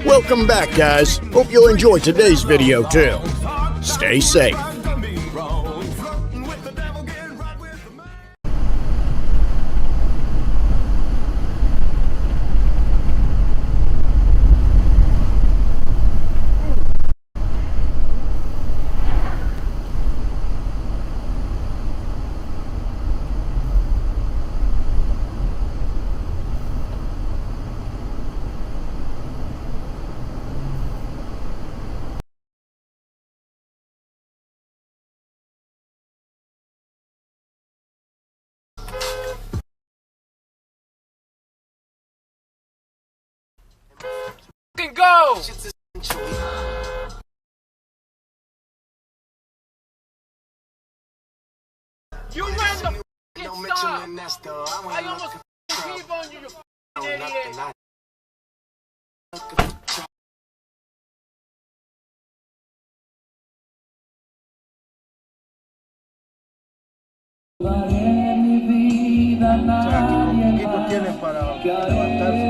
Welcome back, guys. Hope you'll enjoy today's video too. Stay safe. Go! You ran the f***ing stop! I almost f***ing on you, you f***ing idiot! O sea, ¿qué poquito tienen para levantarse?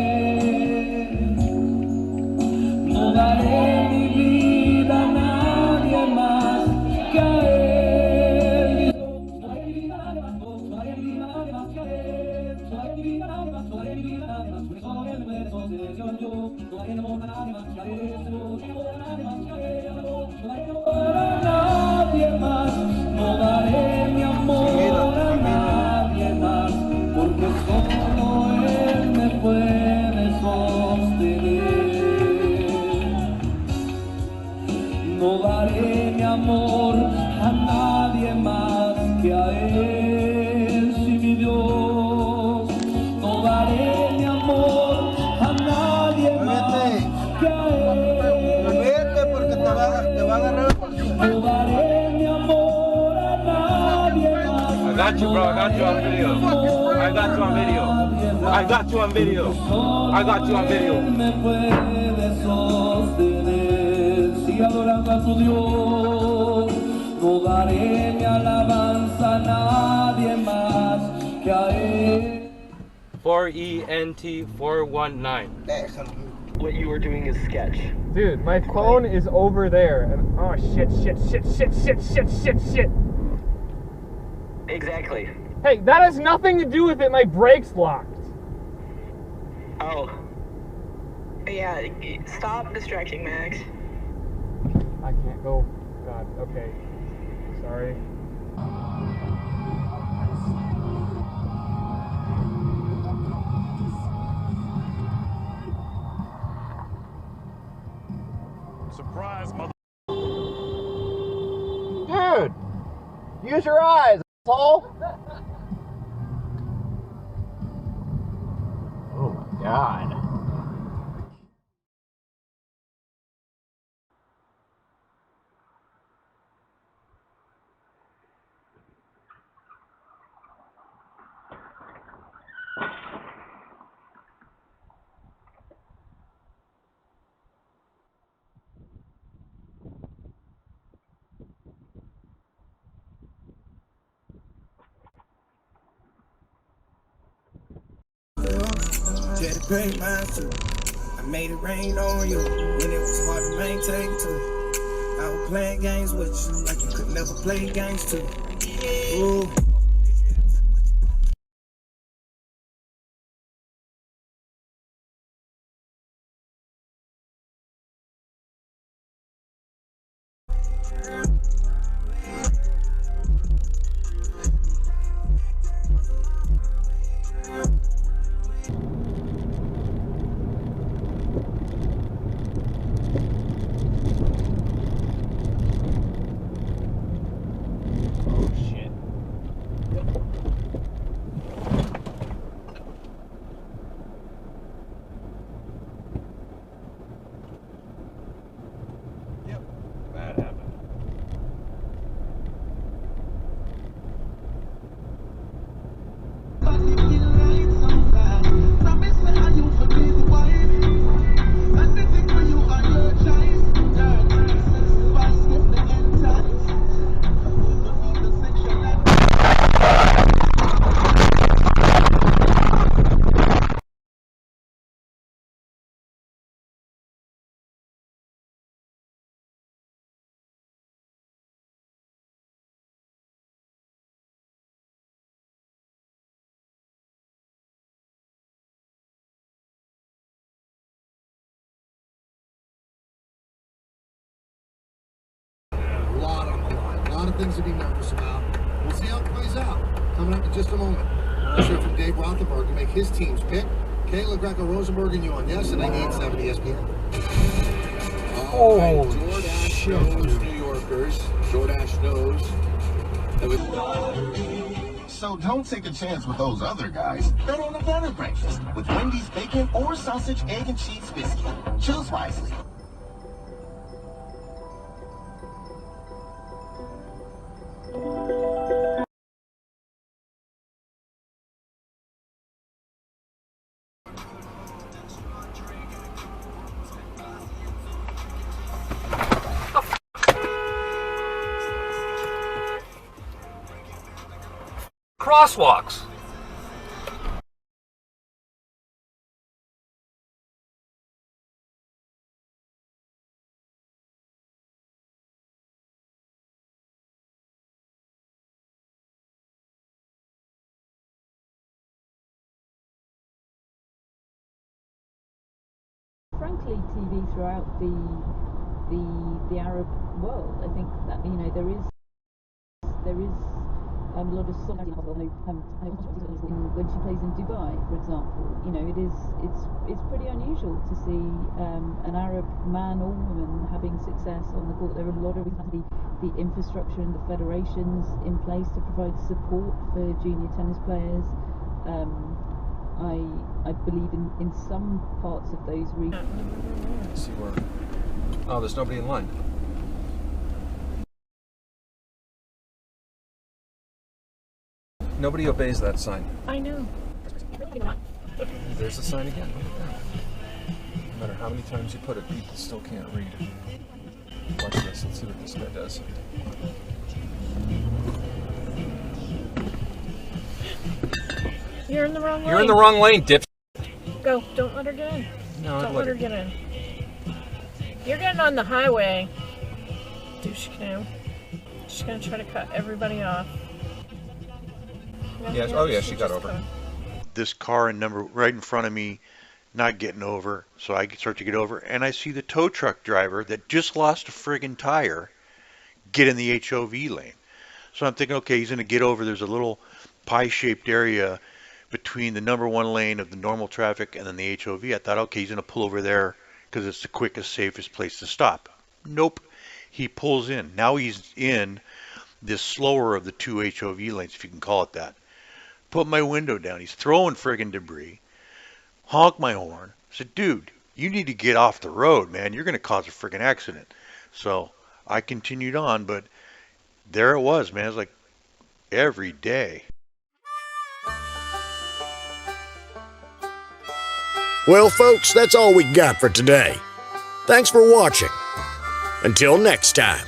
No daré mi vida a nadie más que a él. No daré mi vida a nadie más, no daré mi vida a nadie más que a él. No daré mi vida a nadie más, no daré mi vida a nadie más, porque solo él me puede sostener yo. No daré amor a nadie más que a él, no daré amor a nadie más que a él. No daré amor a nadie más, no daré mi amor a nadie más, porque solo él me puede sostener. No daré mi amor a nadie más que a él, sí, mi Dios. No daré mi amor a nadie más que a él. Vete porque te va a agarrar por su mano. No daré mi amor a nadie más. I got you, bro. I got you on video. I got you on video. I got you on video. I got you on video. Me puede sostener, sigue adorando a tu Dios. No daré mi alabanza a nadie más que a él. 4ENT 419. Déjalo. What you were doing is sketch. Dude, my phone is over there, and oh shit. Exactly. Hey, that has nothing to do with it. My brake's locked. Oh. Yeah, stop distracting Max. I can't go. God. Okay. Sorry. Surprise, mother. Dude, use your eyes, asshole. Oh my God. Get a great mind too. I made it rain on you when it was hard to maintain too. I was playing games with you like you could never play games too. Ooh. things to be nervous about. We'll see how it plays out. Coming up in just a moment. Let's hear from Dave Rothenberg to make his team's pick. Kayla Greco-Rosenberg and you on Yes and 98.7 ESPN. All right, DoorDash knows New Yorkers. DoorDash knows. So don't take a chance with those other guys. Bet on a better breakfast with Wendy's bacon or sausage, egg, and cheese biscuit. Choose wisely. Crosswalks. Frankly, TV throughout the Arab world, I think that there is a lot of solidarity when she plays in Dubai, for example. It's pretty unusual to see an Arab man or woman having success on the court. There are a lot of the infrastructure and the federations in place to provide support for junior tennis players. I believe in some parts of those regions. Let's see where. Oh, there's nobody in line. Nobody obeys that sign. I know. There's the sign again. No matter how many times you put it, people still can't read. Watch this. Let's see what this guy does. You're in the wrong lane. You're in the wrong lane, dip. Go. Don't let her get in. No, don't let her get in. You're getting on the highway. Douche canoe. She's gonna try to cut everybody off. Yes. Oh yeah, she got over. This car and number right in front of me, not getting over, so I start to get over, and I see the tow truck driver that just lost a friggin' tire get in the HOV lane. So I'm thinking, okay, he's gonna get over. There's a little pie-shaped area between the number one lane of the normal traffic and then the HOV. I thought, okay, he's gonna pull over there because it's the quickest, safest place to stop. Nope. He pulls in. Now he's in this slower of the two HOV lanes, if you can call it that. Put my window down. He's throwing friggin' debris. Honk my horn. I said, dude, you need to get off the road, man. You're going to cause a friggin' accident. So I continued on, but there it was, man. It's like every day. Well, folks, that's all we got for today. Thanks for watching. Until next time.